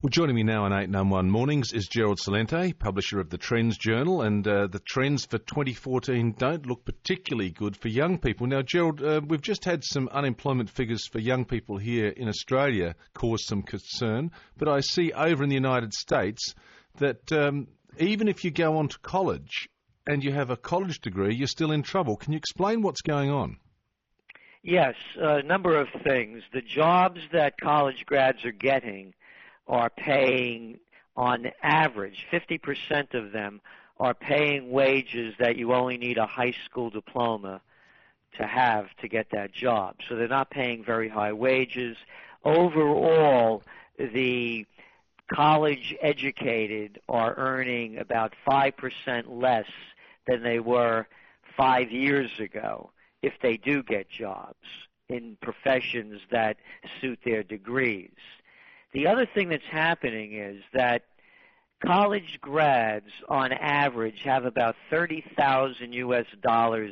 Well, joining me now on 891 Mornings is Gerald Celente, publisher of the TrendsJournal, and the trends for 2014 don't look particularly good for young people. Now, Gerald, we've just had some unemployment figures for young people here in Australia cause some concern, but I see over in the United States that even if you go on to college and you have a college degree, you're still in trouble. Can you explain what's going on? Yes, a number of things. The jobs that college grads are getting are paying, on average, 50% of them are paying wages that you only need a high school diploma to have to get that job. So they're not paying very high wages. Overall, the college-educated are earning about 5% less than they were 5 years ago if they do get jobs in professions that suit their degrees. The other thing that's happening is that college grads, on average, have about $30,000 US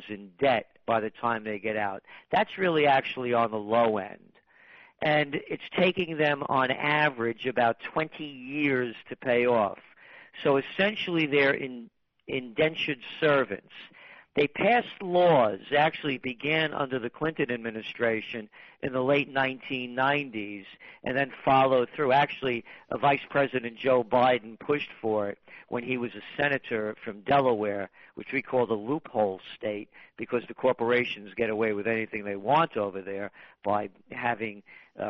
in debt by the time they get out. That's really actually on the low end. And it's taking them, on average, about 20 years to pay off. So essentially they're indentured servants. They passed laws, actually began under the Clinton administration in the late 1990s and then followed through. Actually, Vice President Joe Biden pushed for it when he was a senator from Delaware, which we call the loophole state because the corporations get away with anything they want over there by having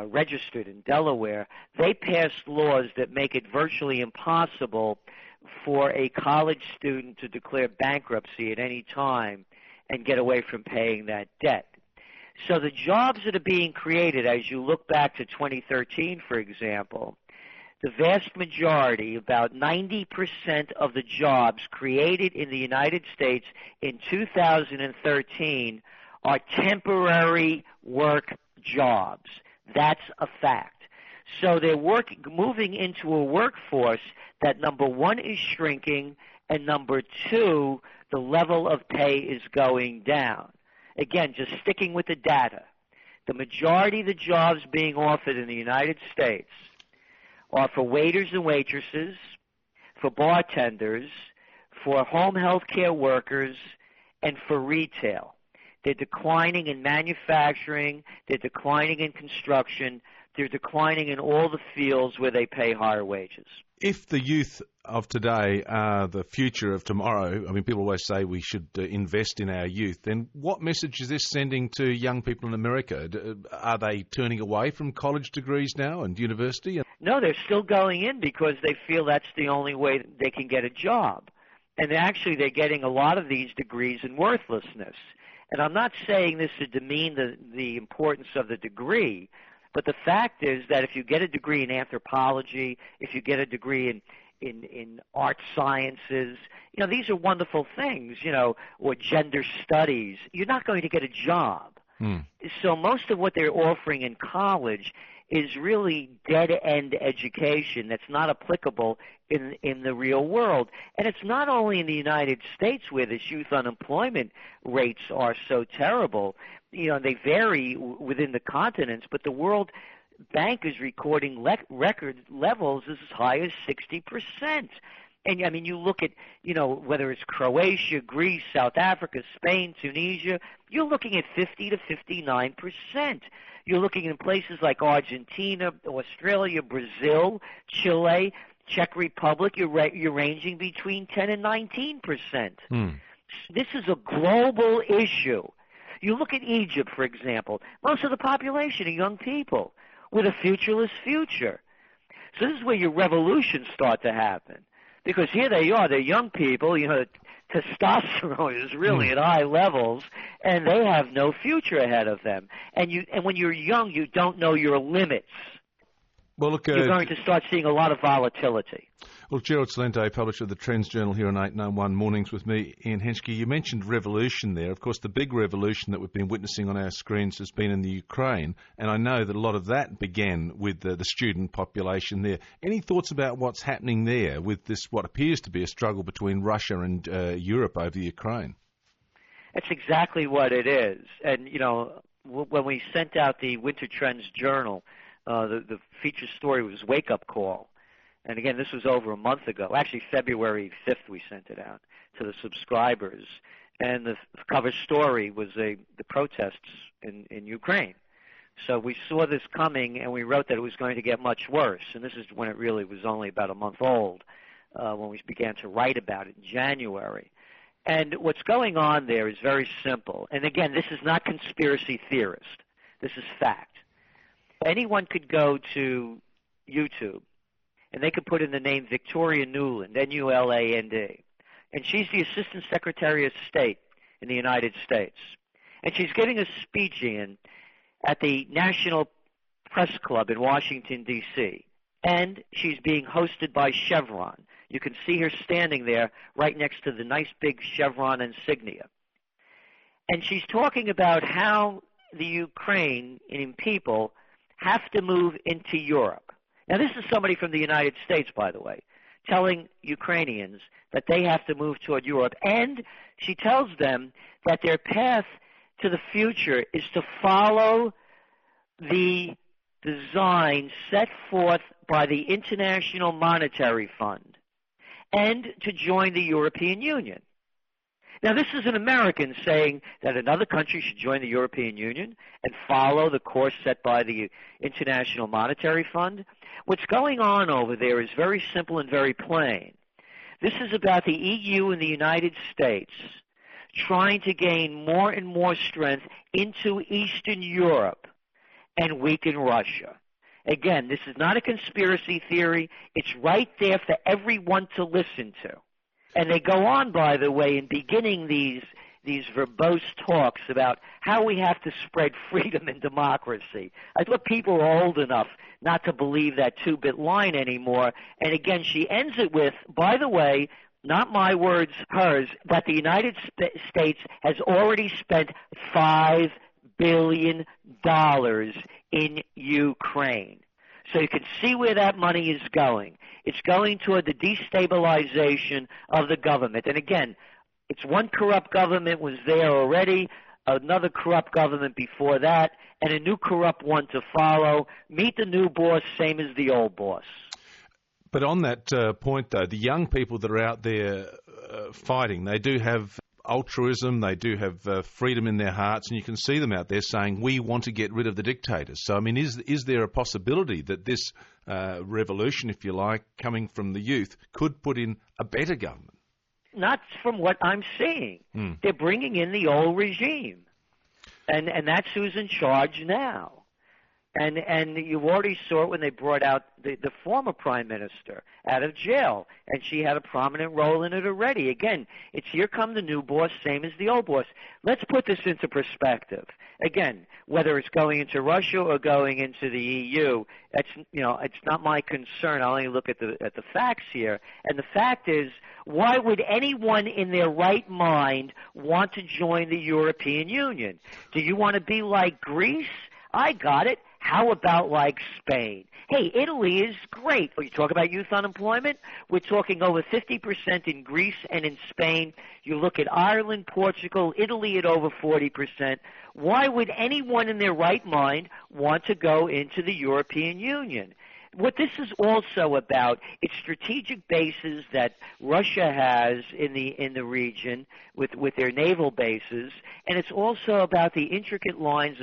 registered in Delaware. They passed laws that make it virtually impossible for a college student to declare bankruptcy at any time and get away from paying that debt. So the jobs that are being created, as you look back to 2013, for example, the vast majority, about 90% of the jobs created in the United States in 2013 are temporary work jobs. That's a fact. So they're moving into a workforce that, number one, is shrinking, and number two, the level of pay is going down. Again, just sticking with the data, the majority of the jobs being offered in the United States are for waiters and waitresses, for bartenders, for home health care workers, and for retail. They're declining in manufacturing, they're declining in construction, they're declining in all the fields where they pay higher wages. If the youth of today are the future of tomorrow, I mean, people always say we should invest in our youth, then what message is this sending to young people in America? Are they turning away from college degrees now and university? No, they're still going in because they feel that's the only way they can get a job. And actually they're getting a lot of these degrees in worthlessness. And I'm not saying this to demean the importance of the degree, but the fact is that if you get a degree in anthropology, if you get a degree in art sciences, you know, these are wonderful things, you know, or gender studies, you're not going to get a job. So most of what they're offering in college is really dead-end education that's not applicable in the real world. And it's not only in the United States where this youth unemployment rates are so terrible. You know, they vary within the continents, but the World Bank is recording record levels as high as 60%. And, I mean, you look at, you know, whether it's Croatia, Greece, South Africa, Spain, Tunisia, you're looking at 50 to 59%. You're looking in places like Argentina, Australia, Brazil, Chile, Czech Republic, you're ranging between 10 and 19%. This is a global issue. You look at Egypt, for example. Most of the population are young people with a futureless future. So this is where your revolutions start to happen. Because here they are, they're young people, you know, testosterone is really at high levels, and they have no future ahead of them. And when you're young, you don't know your limits. Well, look, you're going to start seeing a lot of volatility. Well, Gerald Celente, publisher of the TrendsJournal here on 891 Mornings with me, Ian Henschke. You mentioned revolution there. Of course, the big revolution that we've been witnessing on our screens has been in the Ukraine, and I know that a lot of that began with the student population there. Any thoughts about what's happening there with this, what appears to be a struggle between Russia and Europe over the Ukraine? That's exactly what it is. And, you know, when we sent out the Winter Trends Journal, the feature story was Wake Up Call. And again, this was over a month ago. Actually, February 5th we sent it out to the subscribers. And the cover story was the protests in Ukraine. So we saw this coming, and we wrote that it was going to get much worse. And this is when it really was only about a month old, when we began to write about it in January. And what's going on there is very simple. And again, this is not conspiracy theorist. This is fact. Anyone could go to YouTube, and they could put in the name Victoria Nuland, Nuland. And she's the Assistant Secretary of State in the United States. And she's giving a speech at the National Press Club in Washington, D.C. And she's being hosted by Chevron. You can see her standing there right next to the nice big Chevron insignia. And she's talking about how the Ukrainian people have to move into Europe. Now, this is somebody from the United States, by the way, telling Ukrainians that they have to move toward Europe. And she tells them that their path to the future is to follow the design set forth by the International Monetary Fund and to join the European Union. Now, this is an American saying that another country should join the European Union and follow the course set by the International Monetary Fund. What's going on over there is very simple and very plain. This is about the EU and the United States trying to gain more and more strength into Eastern Europe and weaken Russia. Again, this is not a conspiracy theory. It's right there for everyone to listen to. And they go on, by the way, in beginning these verbose talks about how we have to spread freedom and democracy. I thought people were old enough not to believe that two-bit line anymore. And again, she ends it with, by the way, not my words, hers, that the United States has already spent $5 billion in Ukraine. So you can see where that money is going. It's going toward the destabilization of the government. And again, it's one corrupt government was there already, another corrupt government before that, and a new corrupt one to follow. Meet the new boss, same as the old boss. But on that point, though, the young people that are out there fighting, they do have altruism, they do have freedom in their hearts, and you can see them out there saying, we want to get rid of the dictators. So, I mean, is there a possibility that this revolution, if you like, coming from the youth, could put in a better government? Not from what I'm seeing. They're bringing in the old regime, and that's who's in charge now. And you already saw it when they brought out the former prime minister out of jail, and she had a prominent role in it already. Again, it's here come the new boss, same as the old boss. Let's put this into perspective. Again, whether it's going into Russia or going into the EU, it's not my concern. I only look at the facts here. And the fact is, why would anyone in their right mind want to join the European Union? Do you want to be like Greece? I got it. How about like Spain? Hey, Italy is great. You talk about youth unemployment? We're talking over 50% in Greece and in Spain. You look at Ireland, Portugal, Italy at over 40%. Why would anyone in their right mind want to go into the European Union? What this is also about, it's strategic bases that Russia has in the region with their naval bases, and it's also about the intricate lines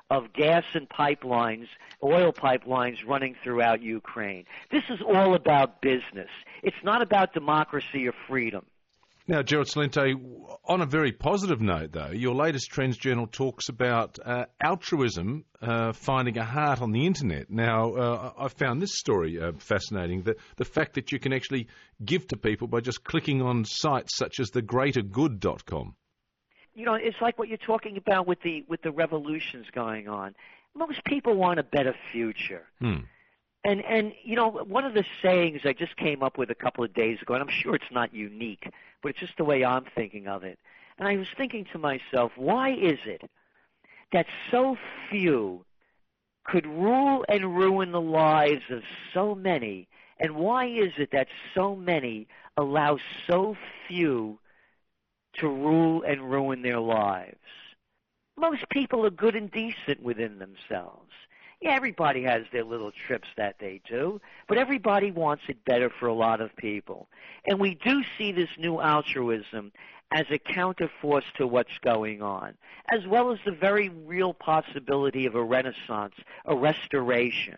of gas and pipelines, oil pipelines running throughout Ukraine. This is all about business. It's not about democracy or freedom. Now, Gerald Celente, on a very positive note, though, your latest Trends Journal talks about altruism finding a heart on the internet. Now, I found this story fascinating, the fact that you can actually give to people by just clicking on sites such as thegreatergood.com. You know, it's like what you're talking about with the revolutions going on. Most people want a better future. And you know, one of the sayings I just came up with a couple of days ago, and I'm sure it's not unique, but it's just the way I'm thinking of it. And I was thinking to myself, why is it that so few could rule and ruin the lives of so many, and why is it that so many allow so few to rule and ruin their lives? Most people are good and decent within themselves. Yeah, everybody has their little trips that they do, but everybody wants it better for a lot of people. And we do see this new altruism as a counterforce to what's going on, as well as the very real possibility of a renaissance, a restoration,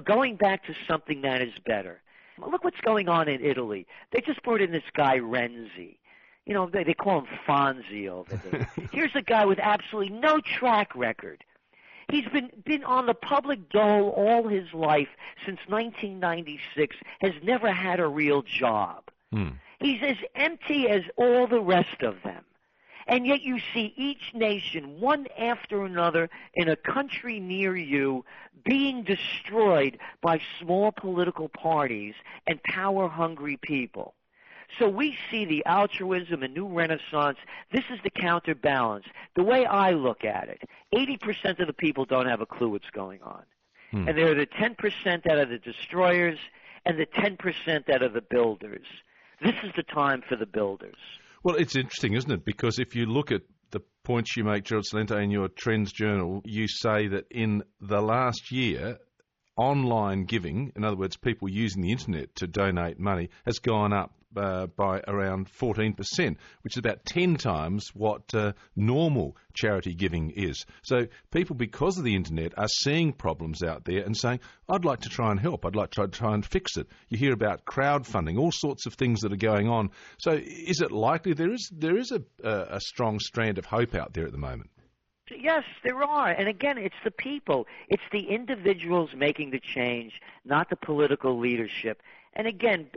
going back to something that is better. Look what's going on in Italy. They just brought in this guy Renzi. You know, they call him Fonzie over there. Here's a guy with absolutely no track record. He's been on the public dole all his life since 1996, has never had a real job. He's as empty as all the rest of them. And yet you see each nation, one after another, in a country near you, being destroyed by small political parties and power-hungry people. So we see the altruism and new renaissance. This is the counterbalance. The way I look at it, 80% of the people don't have a clue what's going on. And there are the 10% that are the destroyers and the 10% that are the builders. This is the time for the builders. Well, it's interesting, isn't it? Because if you look at the points you make, Gerald Celente, in your Trends Journal, you say that in the last year, online giving, in other words, people using the internet to donate money, has gone up by around 14%, which is about 10 times what normal charity giving is. So people, because of the internet, are seeing problems out there and saying, I'd like to try and help. I'd like to try and fix it. You hear about crowdfunding, all sorts of things that are going on. So is it likely there is a strong strand of hope out there at the moment? Yes, there are. And again, it's the people. It's the individuals making the change, not the political leadership. And again,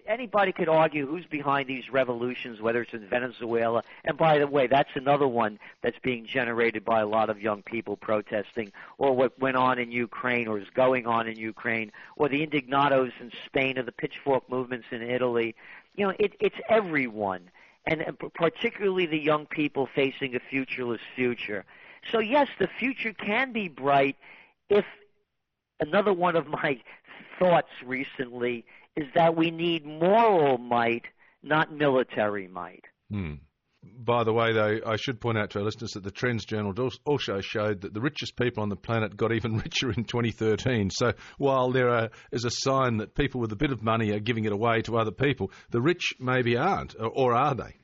anybody could argue who's behind these revolutions, whether it's in Venezuela. And by the way, that's another one that's being generated by a lot of young people protesting, or what went on in Ukraine or is going on in Ukraine, or the indignados in Spain or the pitchfork movements in Italy. You know, it's everyone, and particularly the young people facing a futureless future. So yes, the future can be bright if another one of my thoughts recently is that we need moral might, not military might. By the way, though, I should point out to our listeners that the Trends Journal also showed that the richest people on the planet got even richer in 2013. So while there is a sign that people with a bit of money are giving it away to other people, the rich maybe aren't, or are they?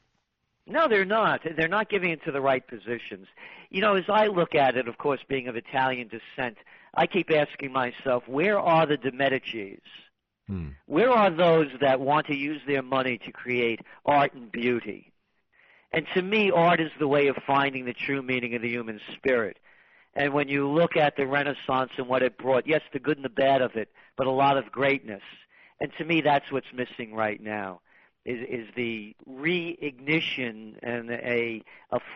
No, they're not. They're not giving it to the right positions. You know, as I look at it, of course, being of Italian descent, I keep asking myself, where are the de Medicis? Where are those that want to use their money to create art and beauty? And to me, art is the way of finding the true meaning of the human spirit. And when you look at the Renaissance and what it brought, yes, the good and the bad of it, but a lot of greatness. And to me, that's what's missing right now, is the reignition and a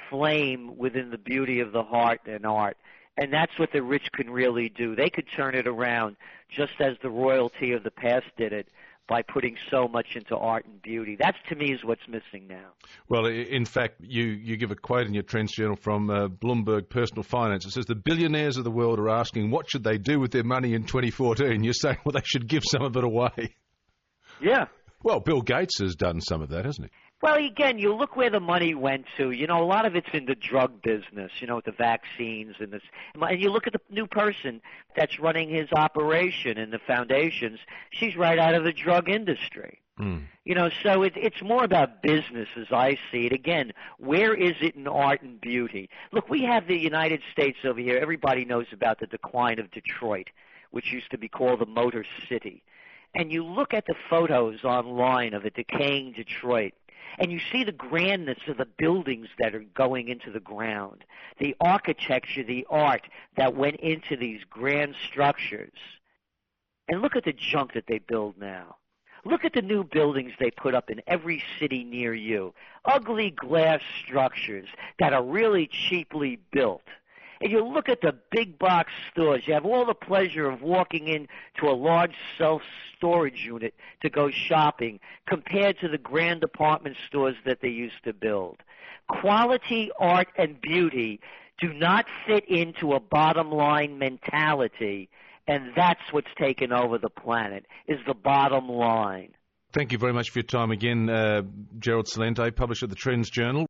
flame within the beauty of the heart and art. And that's what the rich can really do. They could turn it around just as the royalty of the past did it by putting so much into art and beauty. That, to me, is what's missing now. Well, in fact, you give a quote in your Trends Journal from Bloomberg Personal Finance. It says, the billionaires of the world are asking what should they do with their money in 2014. You're saying, well, they should give some of it away. Yeah. Well, Bill Gates has done some of that, hasn't he? Well, again, you look where the money went to. You know, a lot of it's in the drug business, you know, with the vaccines and this. And you look at the new person that's running his operation and the foundations. She's right out of the drug industry. You know, so it's more about business as I see it. Again, where is it in art and beauty? Look, we have the United States over here. Everybody knows about the decline of Detroit, which used to be called the Motor City. And you look at the photos online of a decaying Detroit, and you see the grandness of the buildings that are going into the ground, the architecture, the art that went into these grand structures. And look at the junk that they build now. Look at the new buildings they put up in every city near you. Ugly glass structures that are really cheaply built. And you look at the big box stores, you have all the pleasure of walking into a large self-storage unit to go shopping compared to the grand department stores that they used to build. Quality, art, and beauty do not fit into a bottom-line mentality, and that's what's taken over the planet, is the bottom line. Thank you very much for your time again, Gerald Celente, publisher of the Trends Journal.